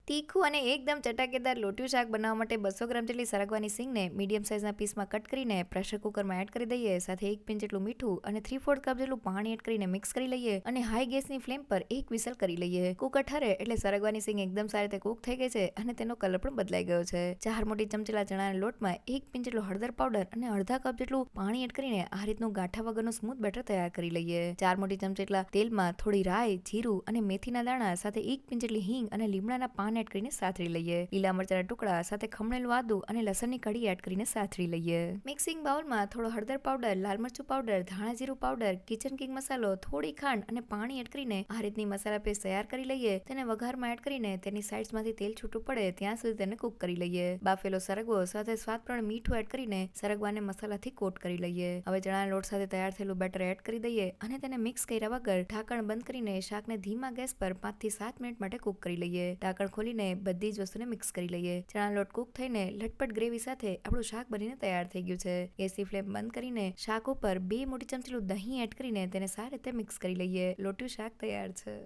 તીખું અને એકદમ ચટાકેદાર લોટિયું શાક બનાવવા માટે 200 ગ્રામ જેટલી સરગવાની સિંગને મીડિયમ સાઇઝના પીસમાં કટ કરીને પ્રેશર કુકરમાં એડ કરી દઈએ. સાથે 1 પિંચ જેટલું મીઠું અને 3/4 કપ જેટલું પાણી એડ કરીને મિક્સ કરી લઈએ અને હાઈ ગેસની ફ્લેમ પર એક વિસલ કરી લઈએ. કુકર ઠરે એટલે સરગવાની સિંગ એકદમ સારી રીતે કુક થઈ ગઈ છે અને તેનો કલર પણ બદલાઈ ગયો છે. 4 મોટી ચમચીલા ચણાના લોટમાં 1 પિંચ જેટલો હળદર પાવડર અને અડધા કપ જેટલું પાણી એડ કરીને આ રીતનું ગાંઠા વગરનું સ્મૂથ બેટર તૈયાર કરી લઈએ. 4 મોટી ચમચી જેટલા તેલમાં થોડી રાઈ, જીરું અને મેથીના દાણા સાથે 1 પિંચ જેટલી હિંગ અને લીમડાના પાન એડ કરીને સાતરી લઈએ. લીલા મરચાના ટુકડા સાથે ખમણેલું આદુ અને લસણની કળી એડ કરીને સાતરી લઈએ. મિક્સિંગ બાઉલમાં થોડો હળદર પાવડર, લાલ મરચું પાવડર, ધાણા જીરું પાવડર, કિચન કિંગ મસાલો, થોડી ખાંડ અને પાણી એડ કરીને આ રીતની મસાલા પેસ્ટ તૈયાર કરી લઈએ. તેને વઘારમાં એડ કરીને તેની સાઇડ્સમાંથી તેલ છૂટું પડે ત્યાં સુધી તેને કુક કરી લઈએ. બાફેલો સરગવો સાથે સ્વાદ પ્રમાણે મીઠું એડ કરીને સરગવાને મસાલાથી કોટ કરી લઈએ. હવે ચણાના લોટ સાથે તૈયાર થયેલું બેટર એડ કરી દઈએ અને તેને મિક્સ કર્યા વગર ઢાંકણ બંધ કરીને શાકને ધીમા ગેસ પર 5 થી 7 મિનિટ માટે કુક કરી લઈએ. ઢાંકણ ખોલીને બધી જ વસ્તુને મિક્સ કરી લઈએ. ચણાનો લોટ કુક થઈને લટપટ ગ્રેવી સાથે આપણું શાક બનીને તૈયાર થઈ ગયું છે. ગેસની ફ્લેમ બંધ કરીને શાક ઉપર 2 મોટી ચમચીલું દહીં એડ કરીને તેને સારી રીતે મિક્સ કરી લઈએ. લોટિયું શાક તૈયાર છે.